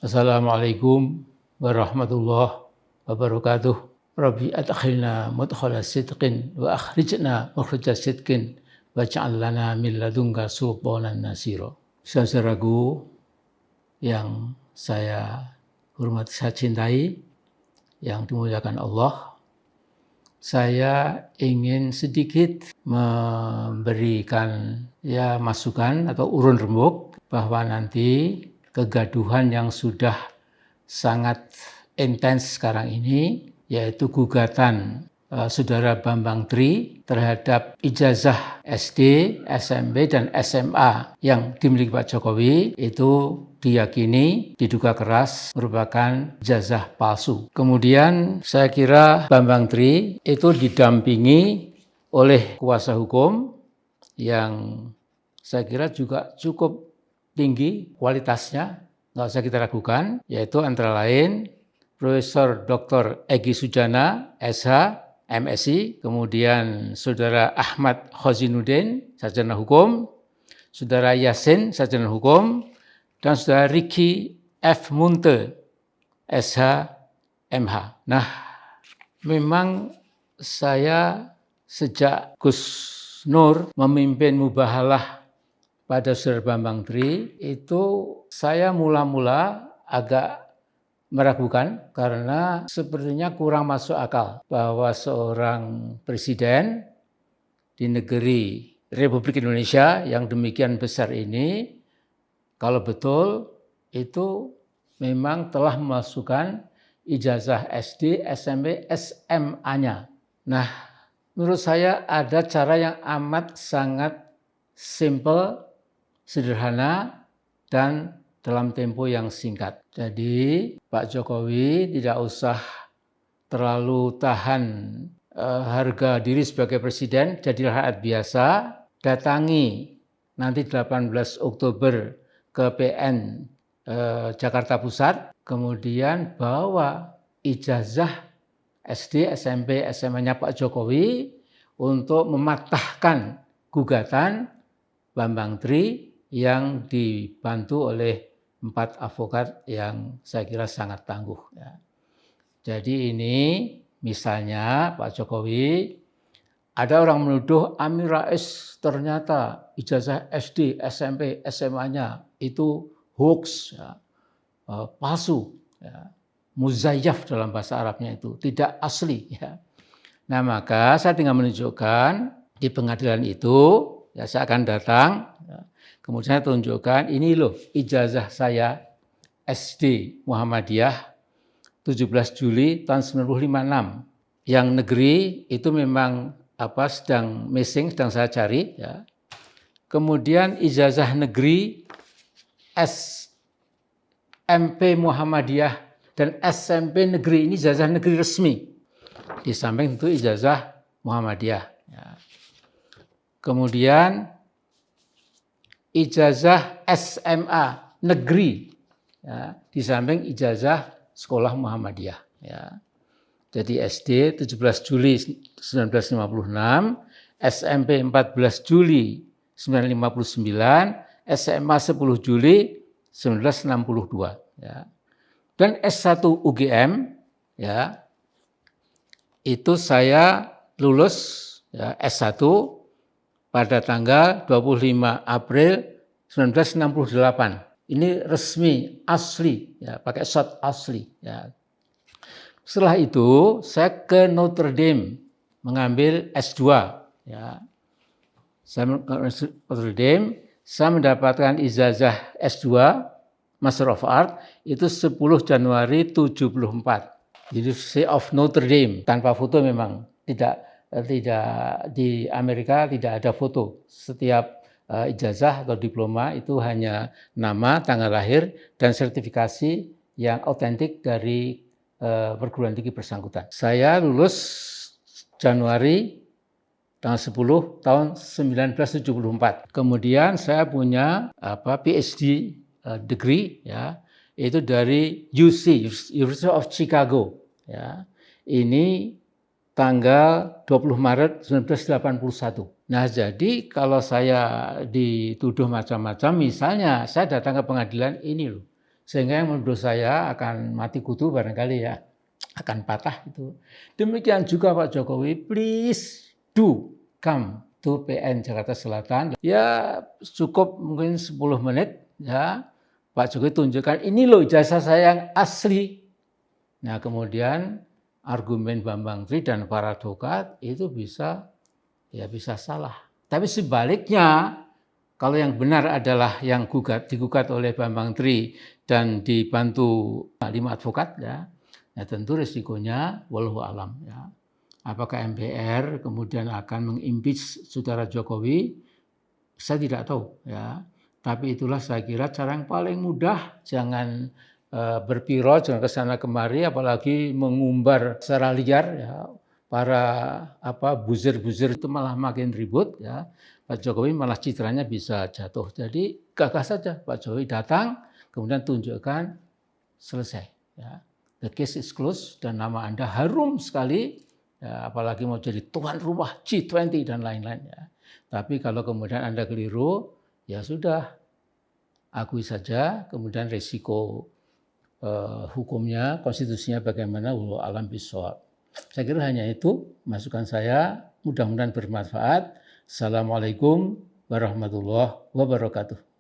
Assalamualaikum warahmatullahi wabarakatuh. Rabbi adkhilna mudkhala sidqin wa akhrijna mukhraja sidqin waj'al lana min ladunka sultanan nasira. Saudaraku yang saya hormati, saya cintai, yang dimuliakan Allah, saya ingin sedikit memberikan masukan atau urun rembuk bahwa nanti kegaduhan yang sudah sangat intens sekarang ini, yaitu gugatan Saudara Bambang Tri terhadap ijazah SD, SMP, dan SMA yang dimiliki Pak Jokowi, itu diyakini diduga keras merupakan ijazah palsu. Kemudian saya kira Bambang Tri itu didampingi oleh kuasa hukum yang saya kira juga cukup tinggi kualitasnya, nggak usah kita ragukan, yaitu antara lain Profesor Dr. Egy Sujana, SH, MSI, kemudian Saudara Ahmad Khozinuddin, sarjana hukum, Saudara Yasin, sarjana hukum, dan Saudara Ricky F. Munte, SH, MH. Nah, memang saya sejak Gus Nur memimpin mubahalah pada Saudara Bambang Tri, itu saya mula-mula agak meragukan karena sepertinya kurang masuk akal bahwa seorang presiden di negeri Republik Indonesia yang demikian besar ini, kalau betul itu memang telah memasukkan ijazah SD, SMP, SMA-nya. Nah, menurut saya ada cara yang amat sangat simple, sederhana, dan dalam tempo yang singkat. Jadi Pak Jokowi tidak usah terlalu tahan harga diri sebagai presiden, jadilah rakyat biasa, datangi nanti 18 Oktober ke PN Jakarta Pusat, kemudian bawa ijazah SD, SMP, SMA-nya Pak Jokowi untuk mematahkan gugatan Bambang Tri yang dibantu oleh 4 advokat yang saya kira sangat tangguh. Jadi ini misalnya Pak Jokowi, ada orang menuduh Amin Rais ternyata ijazah SD, SMP, SMA-nya itu hoax, palsu, muzayyaf dalam bahasa Arabnya itu, tidak asli. Nah, maka saya tinggal menunjukkan di pengadilan itu, saya akan datang, kemudian saya tunjukkan, ini loh ijazah saya SD Muhammadiyah 17 Juli tahun 1956. Yang negeri itu memang sedang missing, sedang saya cari. Kemudian ijazah negeri SMP Muhammadiyah dan SMP negeri, ini ijazah negeri resmi. Di samping itu ijazah Muhammadiyah. Kemudian ijazah SMA negeri, di samping ijazah sekolah Muhammadiyah. Jadi SD 17 Juli 1956, SMP 14 Juli 1959, SMA 10 Juli 1962. Dan S1 UGM, itu saya lulus S1 pada tanggal 25 April 1968. Ini resmi, asli, pakai shot asli. Setelah itu saya ke Notre Dame mengambil S2. Saya ke Notre Dame, saya mendapatkan ijazah S2 Master of Art itu 10 Januari 74. University of Notre Dame, tanpa foto memang tidak di Amerika tidak ada foto. Setiap ijazah atau diploma itu hanya nama, tanggal lahir, dan sertifikasi yang autentik dari perguruan tinggi bersangkutan. Saya lulus Januari tanggal 10 tahun 1974. Kemudian saya punya PhD degree, itu dari UC, University of Chicago. Ini tanggal 20 Maret 1981. Nah, jadi kalau saya dituduh macam-macam, misalnya saya datang ke pengadilan, ini loh, Sehingga yang menurut saya akan mati kutu barangkali ya, akan patah itu. Demikian juga Pak Jokowi, please do come to PN Jakarta Selatan. Ya cukup mungkin 10 menit ya, Pak Jokowi tunjukkan ini loh ijazah saya yang asli. Nah kemudian argumen Bambang Tri dan para advokat itu bisa salah. Tapi sebaliknya, kalau yang benar adalah yang digugat oleh Bambang Tri dan dibantu 5 advokat ya, tentu risikonya wallahu alam ya. Apakah MPR kemudian akan mengimpeach saudara Jokowi? Saya tidak tahu ya. Tapi itulah saya kira cara yang paling mudah, jangan berpiro, jangan kesana kemari, apalagi mengumbar secara liar ya. Para buzzer-buzzer itu malah makin ribut ya. Pak Jokowi malah citranya bisa jatuh. Jadi gagah saja Pak Jokowi datang, kemudian tunjukkan selesai. Ya. The case is closed dan nama Anda harum sekali, ya, apalagi mau jadi tuan rumah G20 dan lain-lain. Ya. Tapi kalau kemudian Anda keliru, ya sudah, akui saja, kemudian resiko hukumnya, konstitusinya bagaimana, wallahu alam bishawab. Saya kira hanya itu masukan saya, mudah-mudahan bermanfaat. Assalamualaikum warahmatullahi wabarakatuh.